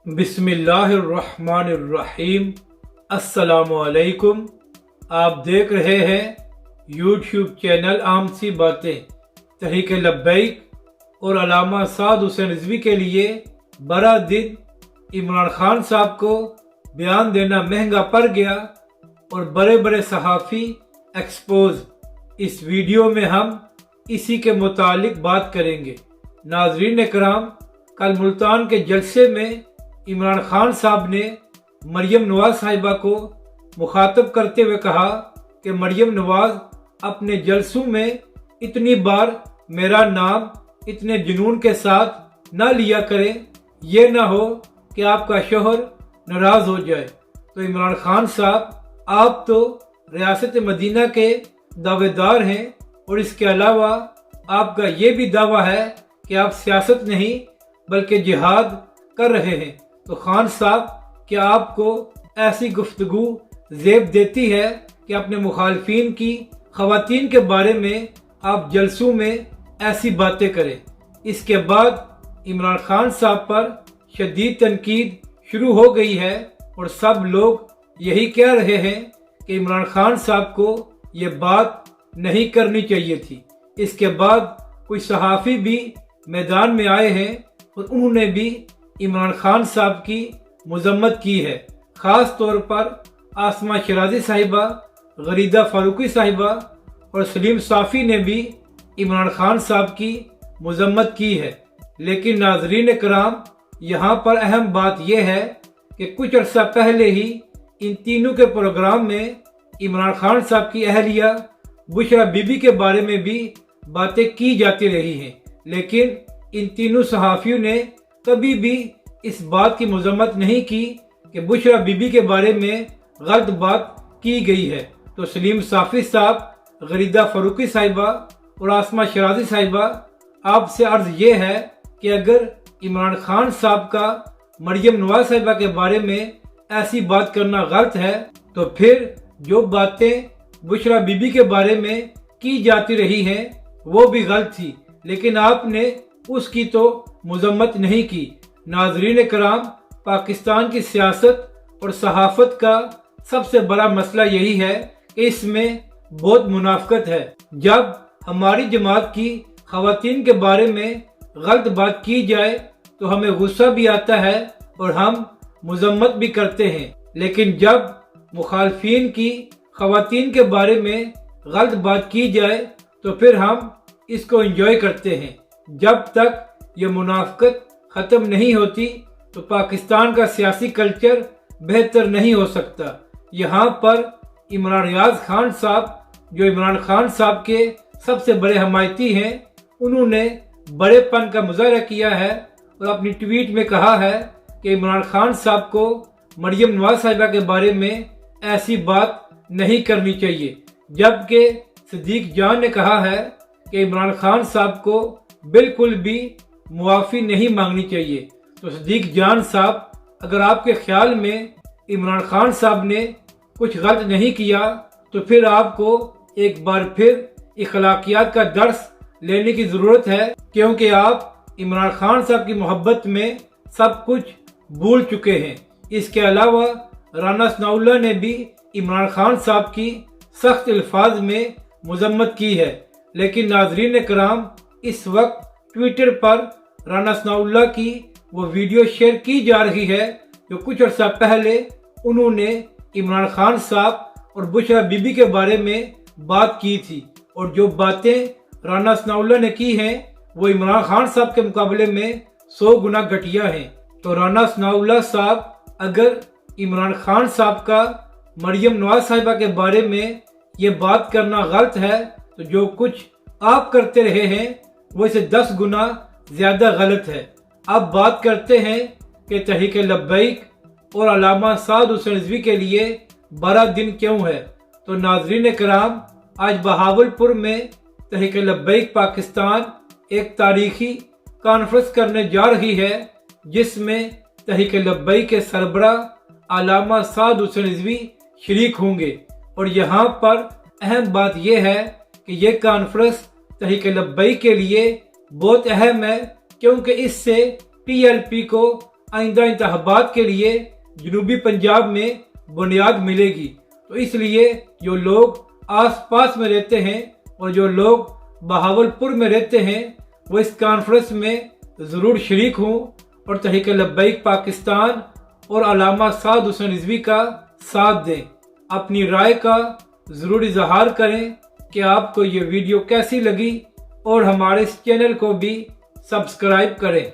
बिस्मिल्लाहिर्रहमानिर्रहीम। अस्सलामुअलैकुम। आप देख रहे हैं यूट्यूब चैनल आम सी बातें। तहरीक लब्बैक और अल्लामा साद हुसैन रिजवी के लिए बड़ा दिन। इमरान खान साहब को बयान देना महंगा पड़ गया और बड़े बड़े सहाफ़ी एक्सपोज। इस वीडियो में हम इसी के मुतालिक बात करेंगे। नाज़रीन इकराम, कल मुल्तान के जलसे में इमरान खान साहब ने मरियम नवाज साहिबा को मुखातब करते हुए कहा कि मरियम नवाज अपने जलसों में इतनी बार मेरा नाम इतने जुनून के साथ न लिया करें, ये ना हो कि आपका शोहर नाराज हो जाए। तो इमरान खान साहब, आप तो रियासत मदीना के दावेदार हैं और इसके अलावा आपका ये भी दावा है कि आप सियासत नहीं बल्कि जिहाद कर रहे हैं। तो खान साहब, क्या आपको ऐसी गुफ्तगू ज़ेब देती है कि अपने मुखालफिन की ख़वातीन के बारे में आप जलसों में ऐसी बातें करें? इसके बाद इमरान खान साहब पर शदीद तनकीद शुरू हो गई है और सब लोग यही कह रहे हैं कि इमरान खान साहब को ये बात नहीं करनी चाहिए थी। इसके बाद कुछ सहाफ़ी भी मैदान में आए हैं और उन्होंने भी इमरान खान साहब की मजम्मत की है। ख़ास तौर पर आसमा शराजी साहिबा, गरीदा फारूकी साहिबा और सलीम साफ़ी ने भी इमरान खान साहब की मजम्मत की है। लेकिन नाजरीन कराम, यहाँ पर अहम बात यह है कि कुछ अर्सा पहले ही इन तीनों के प्रोग्राम में इमरान खान साहब की अहलिया बुशरा बीबी के बारे में भी बातें की जाती रही हैं, लेकिन इन तीनों सहाफ़ियों ने कभी भी इस बात की मजम्मत नहीं की कि बुशरा बीबी के बारे में गलत बात की गई है। तो सलीम साफ़ी साहब, गरीदा फारूकी साहिबा और आसमा शराजी साहिबा, आपसे अर्ज ये है कि अगर इमरान खान साहब का मरियम नवाज साहिबा के बारे में ऐसी बात करना गलत है, तो फिर जो बातें बुशरा बीबी के बारे में की जाती रही हैं वो भी गलत थी, लेकिन आपने उसकी तो मजम्मत नहीं की। नाजरीन कराम, पाकिस्तान की सियासत और सहाफत का सबसे बड़ा मसला यही है कि इसमें बहुत मुनाफकत है। जब हमारी जमात की ख़वातीन के बारे में गलत बात की जाए तो हमें गुस्सा भी आता है और हम मजम्मत भी करते हैं, लेकिन जब मुखालफिन की ख़वातीन के बारे में गलत बात की जाए तो फिर हम इसको एंजॉय करते हैं। जब तक ये मुनाफकत ख़त्म नहीं होती तो पाकिस्तान का सियासी कल्चर बेहतर नहीं हो सकता। यहाँ पर इमरान रियाज खान साहब, जो इमरान खान साहब के सबसे बड़े हमायती हैं, उन्होंने बड़ेपन का मुजाहरा किया है और अपनी ट्वीट में कहा है कि इमरान खान साहब को मरियम नवाज साहिबा के बारे में ऐसी बात नहीं करनी चाहिए, जबकि सदीक जान ने कहा है कि इमरान खान साहब को बिल्कुल भी मुआफ़ी नहीं मांगनी चाहिए। तो सदीक जान साहब, अगर आपके ख्याल में इमरान खान साहब ने कुछ गलत नहीं किया तो फिर आपको एक बार फिर इखलाकियात का दर्स लेने की ज़रूरत है, क्योंकि आप इमरान खान साहब की मोहब्बत में सब कुछ भूल चुके हैं। इसके अलावा राना सनाउल्लाह ने भी इमरान खान साहब की सख्त अल्फाज में मजम्मत की है, लेकिन नाजरीन कराम, इस वक्त ट्विटर पर राना सनाउल्लाह की वो वीडियो शेयर की जा रही है जो कुछ अर्सा पहले उन्होंने इमरान खान साहब और बुशरा बीबी के बारे में बात की थी, और जो बातें राना सनाउल्लाह ने की हैं वो इमरान खान साहब के मुकाबले में 100 गुना घटिया हैं। तो राना सनाउल्लाह साहब, अगर इमरान खान साहब का मरियम नवाज साहिबा के बारे में ये बात करना गलत है, तो जो कुछ आप करते रहे हैं वो इसे 10 गुना ज़्यादा गलत है। अब बात करते हैं कि तहरीक लब्बैक और अल्लामा साद हुसैन रिजवी के लिए बड़ा दिन क्यों है। तो नाजरीन कराम, आज बहावलपुर में तहरीक लब्बैक पाकिस्तान एक तारीखी कॉन्फ्रेंस करने जा रही है, जिसमें तहरीक लब्बैक के सरबरा अल्लामा साद हुसैन रिजवी शरीक होंगे। और यहाँ पर अहम बात यह है कि यह कॉन्फ्रेंस तहरीक लब्बैक के लिए बहुत अहम है, क्योंकि इससे PLP को آئندہ انتخابات کے لیے جنوبی پنجاب میں بنیاد ملے گی۔ تو اس لیے جو لوگ آس پاس میں رہتے ہیں اور جو لوگ بہاولپور میں رہتے ہیں وہ اس کانفرنس میں ضرور شریک ہوں اور تحریک لبیک پاکستان اور علامہ سعد حسین رضوی کا ساتھ دیں۔ اپنی رائے کا ضرور اظہار کریں کہ آپ کو یہ ویڈیو کیسی لگی اور ہمارے اس چینل کو بھی سبسکرائب کریں۔